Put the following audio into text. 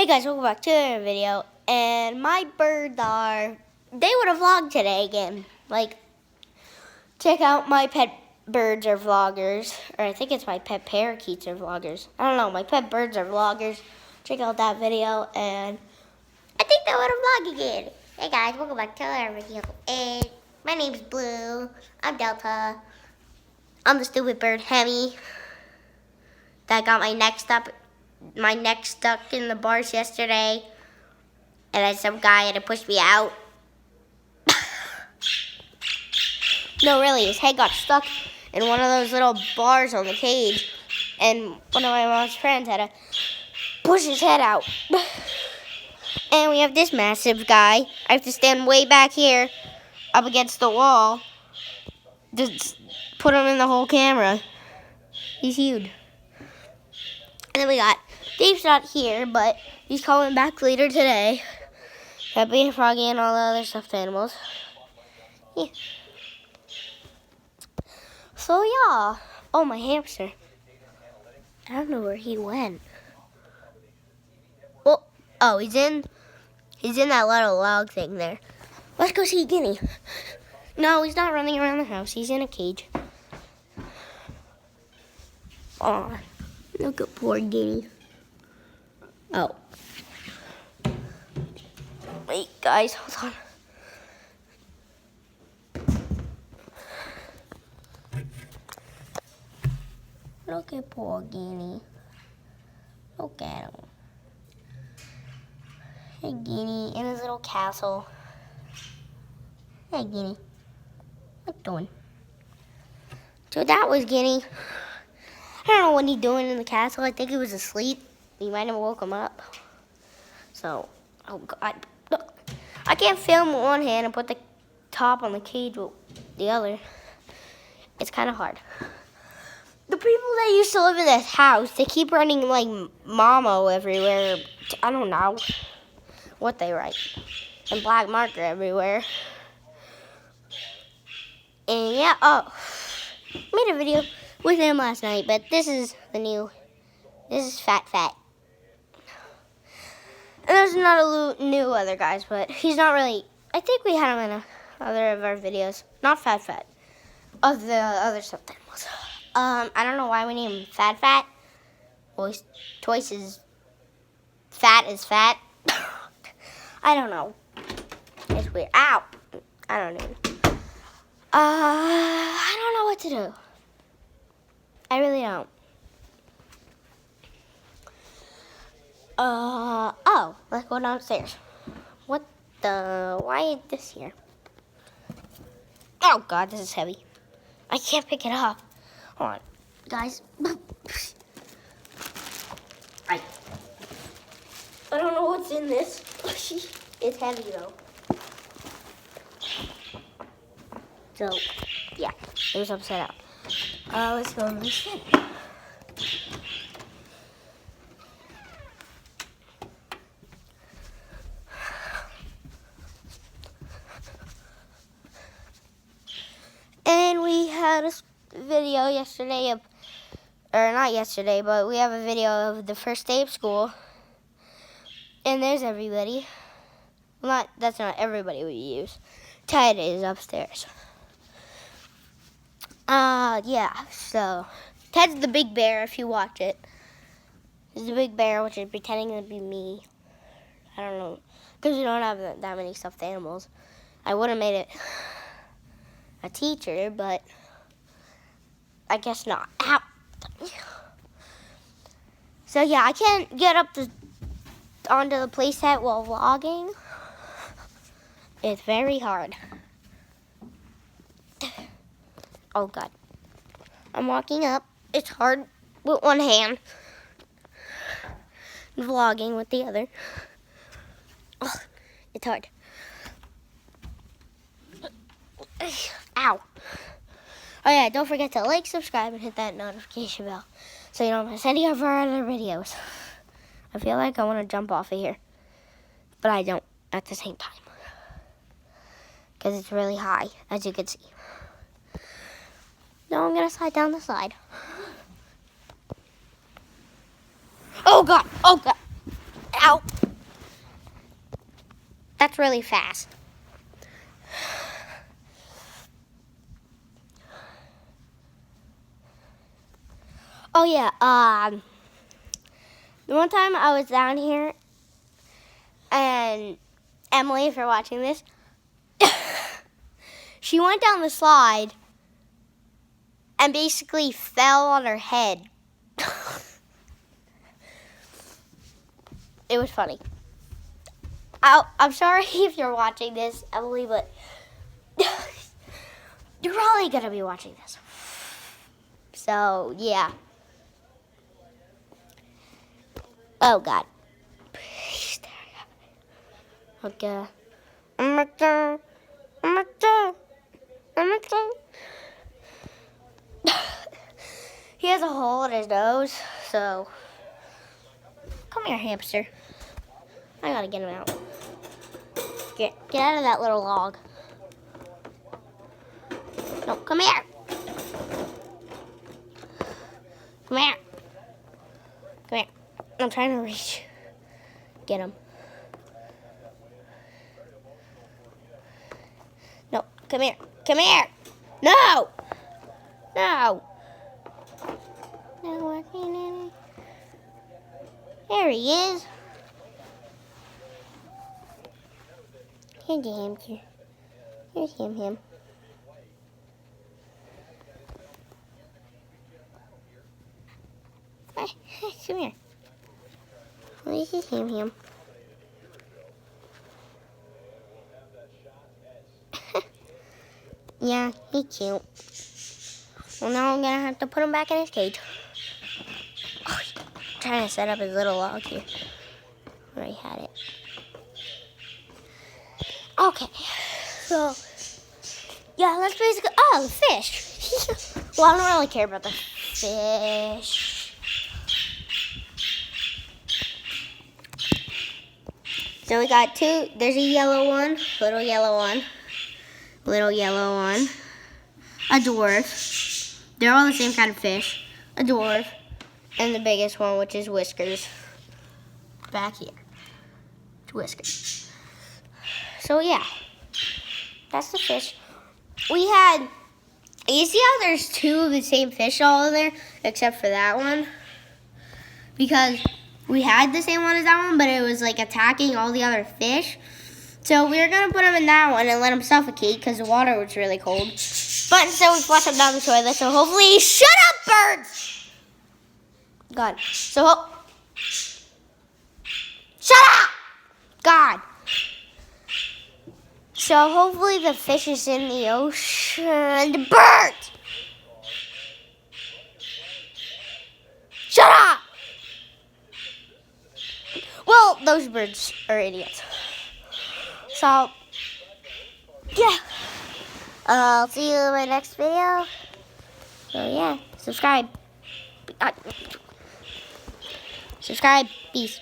Hey guys, welcome back to another video. And my birds they would have vlogged today again. Like, check out my pet birds are vloggers. Or I think it's my pet parakeets are vloggers. I don't know, my pet birds are vloggers. Check out that video and I think they would have vlogged again. Hey guys, welcome back to another video. And my name's Blue. I'm Delta. I'm the stupid bird, Hemi. That got my neck stuck in the bars yesterday, and then some guy had to push me out. No, really, his head got stuck in one of those little bars on the cage, and one of my mom's friends had to push his head out. And we have this massive guy. I have to stand way back here, up against the wall, just put him in the whole camera. He's huge. And then we got Dave's not here, but he's coming back later today. Peppy and Froggy and all the other stuffed animals. Yeah. So yeah. Oh, my hamster. I don't know where he went. Oh, he's in that little log thing there. Let's go see Guinea. No, he's not running around the house. He's in a cage. Aw, look at poor Guinea. Oh. Wait, guys, hold on. Look at poor Guinea. Look at him. Hey, Guinea, in his little castle. Hey, Guinea. What you doing? So that was Guinea. I don't know what he's doing in the castle. I think he was asleep. We might have woke him up. So, oh God. Look, I can't film with one hand and put the top on the cage with the other. It's kind of hard. The people that used to live in this house, they keep running like Momo everywhere. I don't know what they write. And black marker everywhere. And yeah, made a video with him last night, but this is Fat. And there's not a new other guys, but he's not really, I think we had him in other of our videos. Not Fat, of the other stuffed animals. I don't know why we named him Fat. Well, he's twice as fat as fat. I don't know. It's weird. Ow! I don't know. I don't know what to do. I really don't. Oh, let's go downstairs. Why is this here? Oh God, this is heavy. I can't pick it up. Hold on, guys. I don't know what's in this. It's heavy though. So, yeah, it was upside down. Let's go instead. And we had a video yesterday not yesterday, but we have a video of the first day of school. And there's everybody. Well, that's not everybody we use. Ted is upstairs. Yeah, so Ted's the big bear if you watch it. He's the big bear, which is pretending to be me. I don't know, because we don't have that many stuffed animals. I would have made it a teacher, but I guess not. Ow. So yeah, I can't get up onto the playset while vlogging. It's very hard. Oh God. I'm walking up. It's hard with one hand. Vlogging with the other. Oh, it's hard. Ow. Oh yeah, don't forget to like, subscribe, and hit that notification bell so you don't miss any of our other videos. I feel like I want to jump off of here, but I don't at the same time because it's really high, as you can see. Now I'm going to slide down the slide. Oh God, oh God. Ow! That's really fast. Oh yeah, the one time I was down here, and Emily, if you're watching this, she went down the slide and basically fell on her head. It was funny. I'm sorry if you're watching this, Emily, but you're probably going to be watching this. So, yeah. Oh, God. Okay. He has a hole in his nose, so come here, hamster. I gotta get him out. Get out of that little log. No, come here. Come here. Come here. I'm trying to reach. Get him. No, come here. Come here. No. No. There he is. Here's the hamster. Here's him. Hey, come here. This is him. Yeah, he's cute. Well, now I'm gonna have to put him back in his cage. Oh, trying to set up his little log here. Already had it. Okay, so yeah, let's basically. Oh, the fish. Well, I don't really care about the fish. So we got two. There's a yellow one, little yellow one, a dwarf. They're all the same kind of fish. A dwarf, and the biggest one, which is Whiskers. Back here, it's Whiskers. So yeah, that's the fish. We had. You see how there's two of the same fish all in there, except for that one, because we had the same one as that one, but it was like attacking all the other fish. So we were going to put him in that one and let him suffocate because the water was really cold. But instead we flushed him down the toilet, so hopefully... Shut up, birds! God. Shut up! God. So hopefully the fish is in the ocean. The birds! Shut up! Well, those birds are idiots. So, yeah. I'll see you in my next video. So, yeah. Subscribe. Subscribe. Peace.